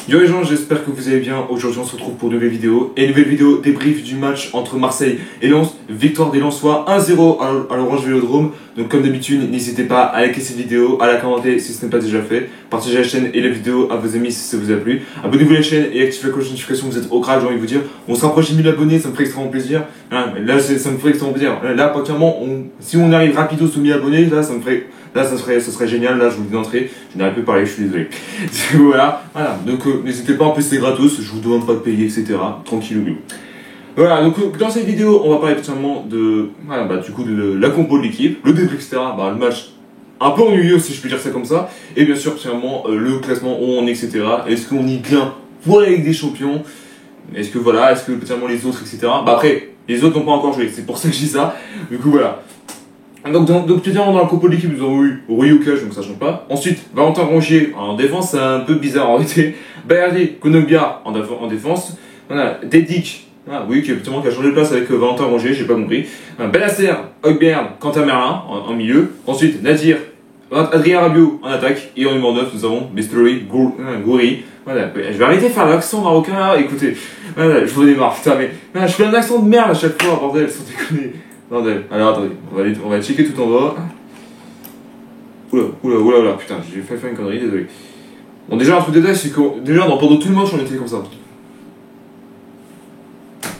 Yo les gens, j'espère que vous allez bien. Aujourd'hui on se retrouve pour une nouvelle vidéo. Et une nouvelle vidéo débrief du match entre Marseille et Lens. Victoire des Lensois 1-0 à l'Orange Vélodrome. Donc comme d'habitude, n'hésitez pas à liker cette vidéo, à la commenter si ce n'est pas déjà fait. Partagez la chaîne et la vidéo à vos amis si ça vous a plu. Abonnez-vous à la chaîne et activez la cloche de notification, vous êtes au crack, j'ai envie de vous dire. On se rapproche des 1000 abonnés, ça me ferait extrêmement plaisir. Là ça me ferait extrêmement plaisir. Là particulièrement, si on arrive rapido aux 1000 abonnés, là ça me ferait... Là, ça serait génial. Là, je vous dis d'entrée. Je n'arrive plus à parler, je suis désolé. Voilà. Donc, n'hésitez pas, en plus, c'est gratos. Je vous demande pas de payer, etc. Tranquille. Voilà. Donc, dans cette vidéo, on va parler totalement de, voilà, du coup, de la compo de l'équipe, le débrief, etc. Le match un peu ennuyeux, si je peux dire ça comme ça. Et bien sûr, finalement, le classement, où on est, etc. Est-ce qu'on y vient pour la Ligue des Champions? Est-ce que, voilà, est-ce que, potentiellement, les autres, etc. Après, les autres n'ont pas encore joué. C'est pour ça que je dis ça. Du coup, voilà. Donc dans la compo de l'équipe, nous avons eu Ryukash, donc ça change pas. Ensuite, Valentin Rongier en défense, c'est un peu bizarre en réalité. Bayardi, Konobia en défense. Voilà, Dedic, oui, qui a changé de place avec Valentin Rongier, j'ai pas compris. Benasser, Højbjerg, Quentin Merlin en milieu. Ensuite, Nadir, Adrien Rabiot en attaque. Et en numéro 9, nous avons Mystery Gouiri. Voilà, je vais arrêter de faire l'accent marocain là, écoutez. Voilà, je vous démarre, putain, mais je fais un accent de merde à chaque fois, bordel, sans déconner. Bordel. Alors attendez, on va checker tout en bas. Oula, putain, j'ai fait faire une connerie, désolé. Bon, déjà, un truc de détail, c'est que pendant tout le match, on était comme ça.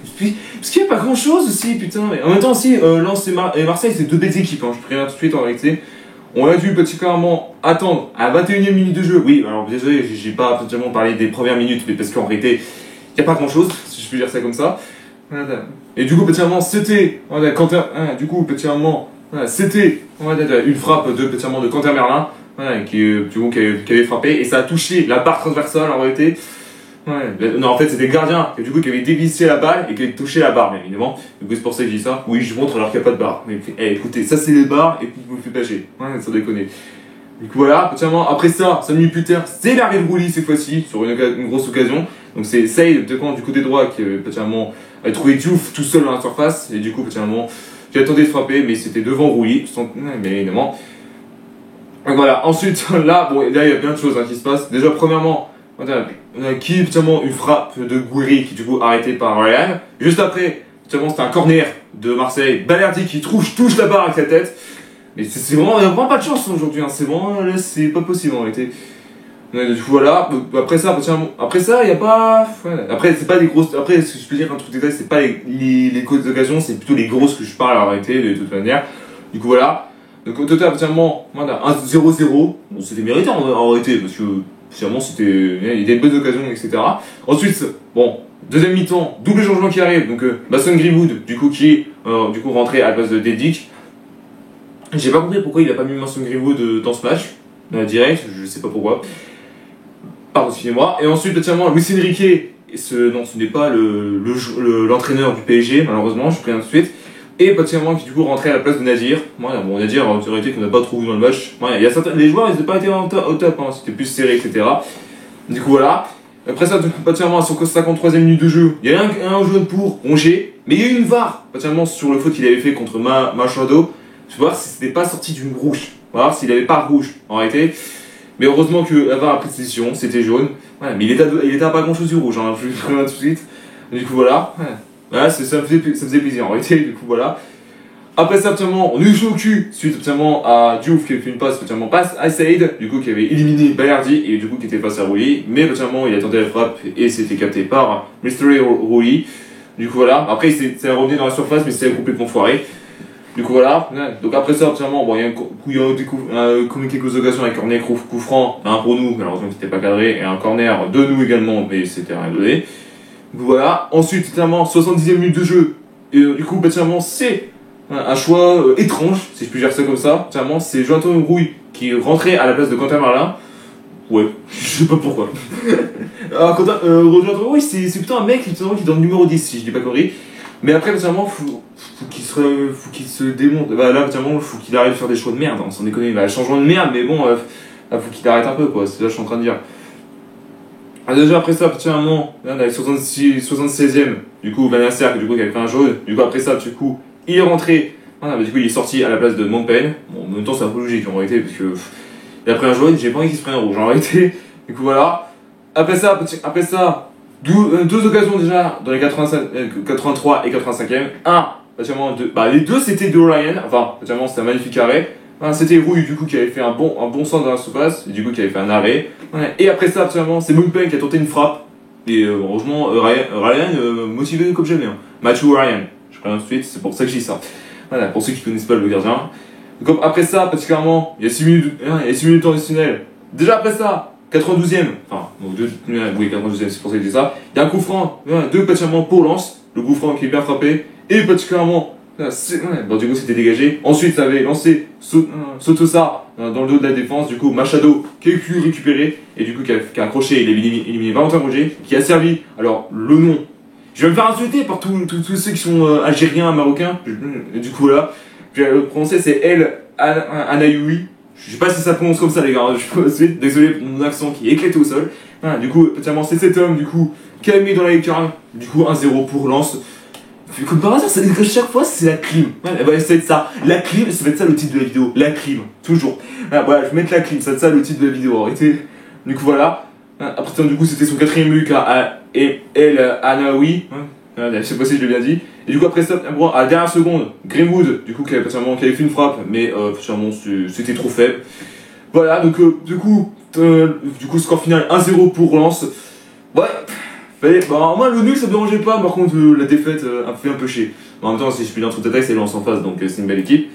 Parce qu'il n'y a pas grand chose aussi, putain. Mais en même temps, aussi, Lens et Marseille, c'est deux belles équipes, hein, je préviens tout de suite en réalité. On a dû particulièrement attendre à la 21e minute de jeu. Oui, alors désolé, j'ai pas particulièrement parlé des premières minutes, mais parce qu'en réalité, il n'y a pas grand chose, si je peux dire ça comme ça. Et du coup, petitement, c'était, c'était, une frappe de Quentin Merlin, qui avait frappé, et ça a touché la barre transversale en réalité. Non, en fait, c'était le gardien, qui avait dévissé la balle et qui avait touché la barre, bien évidemment. Du coup, c'est pour ça que je dis ça. Oui, je montre alors qu'il n'y a pas de barre. Mais écoutez, ça c'est les barres, et puis vous me faites lâcher. Sans déconner. Du coup, voilà, petitement, après ça, 5 minutes plus tard, c'est l'arrêt de Roulis cette fois-ci, sur une grosse occasion. Donc, c'est Saïd, du côté droit, qui, petitement, a trouvé Diouf tout seul dans la surface, et du coup, petitement, j'ai attendu de frapper, mais c'était devant Roulis, bien évidemment. Donc voilà, ensuite, là, il y a plein de choses qui se passent. Déjà, premièrement, on a petitement, une frappe de Gouiri qui, du coup, arrêtée par Real. Juste après, petitement, c'était un corner de Marseille, Balerdi qui touche la barre avec la tête. Mais c'est vraiment, il n'y a vraiment pas de chance aujourd'hui, c'est vraiment, là, c'est pas possible en réalité. Du coup, voilà, après ça, il n'y a pas. Après, c'est pas des grosses. Après, ce que je peux dire, un truc détail, c'est pas les grosses occasions, c'est plutôt les grosses que je parle en réalité, de toute manière. Du coup, voilà. Donc, au total, particulièrement, voilà, 1-0-0. Bon, c'était mérité en réalité, parce que, finalement, il y a des bonnes occasions, etc. Ensuite, bon, deuxième mi-temps, double changement qui arrive. Donc, Mason Greenwood, qui est, rentré à la place de Dedic. J'ai pas compris pourquoi il a pas mis Mason Greenwood dans ce match, direct, je sais pas pourquoi. Pardon, excusez-moi. Et ensuite, particulièrement, Luis Enrique, ce n'est pas l'entraîneur du PSG, malheureusement, je préviens tout de suite. Et particulièrement, qui du coup rentrait à la place de Nadir. Bon, Nadir, en théorie, qu'on n'a pas trouvé dans le match. Il y a les joueurs, ils n'ont pas été au top, c'était plus serré, etc. Du coup, voilà. Après ça, particulièrement, à son 53e minute de jeu, il y a un jaune pour Rongier, mais il y a eu une VAR, particulièrement sur le faute qu'il avait fait contre Machado. Je vais voir si c'était pas sorti d'une rouge. On va voir s'il avait pas rouge, en réalité. Mais heureusement que la VAR a pris décision, c'était jaune. Voilà, mais il était à pas grand chose du rouge, je vous préviens tout de suite. Du coup, voilà. Voilà, ça me faisait plaisir, en réalité, du coup, voilà. Après ça, on a eu chaud au cul, suite à Diouf qui avait fait une passe à Saïd, du coup, qui avait éliminé Balerdi, et du coup, qui était face à Roulis. Mais il a tenté la frappe, et c'était capté par Mystery Roulis. Du coup, voilà. Après, c'est revenu dans la surface, mais c'était complètement foiré. Du coup, voilà. Donc, après ça, il y a quelques occasions avec corner, coup franc, un pour nous, malheureusement, qui n'était pas cadré, et un corner de nous également, mais c'était rien donné. Donc, voilà. Ensuite, 70e minute de jeu. Et du coup, c'est un choix étrange, si je puis dire ça comme ça. C'est Jonathan Rouille qui est rentré à la place de Quentin Merlin. Ouais, je sais pas pourquoi. Alors, Jonathan Rouille, c'est plutôt un mec qui est dans le numéro 10, si je dis pas connerie. Mais après, faut qu'il se démonte. Là, faut qu'il arrête de faire des choix de merde, sans déconner. Changement de merde, mais bon, faut qu'il arrête un peu, quoi. C'est là que je suis en train de dire. Déjà, après ça, avec 76e, du coup, Benasser, qui avait fait un jaune. Du coup, après ça, il est rentré. Il est sorti à la place de Montpellier. Bon, en même temps, c'est un peu logique, en réalité, parce que il a pris un jaune, j'ai pas envie qu'il se prenne un rouge, en réalité. Du coup, voilà. après ça, deux occasions déjà dans les 83 et 85e. Les deux c'était de Ryan, enfin, c'était un magnifique arrêt. C'était Rouille du coup qui avait fait un bon centre dans la surface, et du coup qui avait fait un arrêt. Et après ça, c'est Moonpen qui a tenté une frappe. Et heureusement, Ryan motivé comme jamais. Matthew Ryan, je préviens tout de suite, c'est pour ça que je dis ça. Voilà, pour ceux qui connaissent pas le gardien. Donc après ça, particulièrement, il y a 6 minutes additionnelles. Déjà après ça, 92e, oui 92e, c'est pour ça que je dis ça. Il y a un coup franc, deux particulièrement pour Lens, le coup franc qui est bien frappé, et particulièrement, du coup c'était dégagé. Ensuite ça avait lancé Sotosa dans le dos de la défense, du coup Machado qui a pu récupérer, et du coup qui a accroché, il a éliminé Valentin Rouget, qui a servi, alors le nom, je vais me faire insulter par tous ceux qui sont algériens, marocains, du coup voilà, je vais le prononcer, c'est El Anayoui. Je sais pas si ça prononce comme ça les gars, je suis désolé pour mon accent qui est éclaté au sol. Du coup, particulièrement c'est cet homme du coup qui a mis dans la lucarne, du coup 1-0 pour Lens. Comme par hasard, ça dit que chaque fois c'est la clim. Ça va être ça. La clim, ça va être ça le titre de la vidéo. La clim, toujours. Voilà, je vais mettre la clim, ça va être ça le titre de la vidéo. Arrêtez. Du coup voilà. Après du coup c'était son 4ème but à El Anaoui. Je sais pas si je l'ai bien dit. Et du coup après ça, à la dernière seconde, Greenwood, du coup qui avait fait une frappe, mais c'était trop faible. Voilà, donc du coup score final 1-0 pour Lens. Ouais, moi le nul ça me dérangeait pas, par contre la défaite a fait un peu chier. En même temps, si je puis dire toute attaque, c'est Lens en face, donc c'est une belle équipe.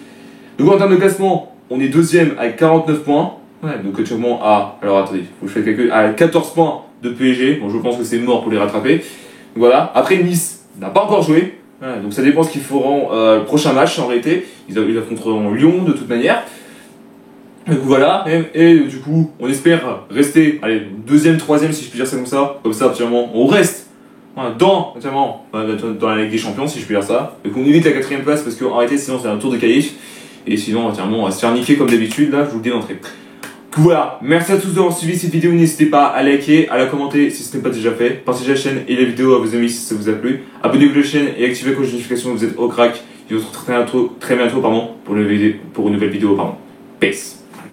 Donc en termes de classement, on est 2ème avec 49 points. Ouais, donc actuellement alors attendez, faut que je fasse le calcul, à 14 points de PSG. Bon, je pense que c'est mort pour les rattraper. Donc voilà, après Nice n'a pas encore joué. Ouais, donc ça dépend ce qu'ils feront le prochain match en réalité. Ils affronteront Lyon de toute manière. Du coup voilà, et du coup on espère rester, 2ème, 3ème si je puis dire ça comme ça absolument on reste dans la Ligue des Champions si je puis dire ça, et qu'on évite la 4ème place parce qu'en réalité sinon c'est un tour de qualif, et sinon on va se faire niquer comme d'habitude là, je vous le dis d'entrée. Voilà, merci à tous d'avoir suivi cette vidéo, n'hésitez pas à liker, à la commenter si ce n'est pas déjà fait, partagez la chaîne et la vidéo à vos amis si ça vous a plu, abonnez-vous à la chaîne et activez la cloche de notification, vous êtes au crack, et on se retrouve très bientôt pour une nouvelle vidéo. Peace.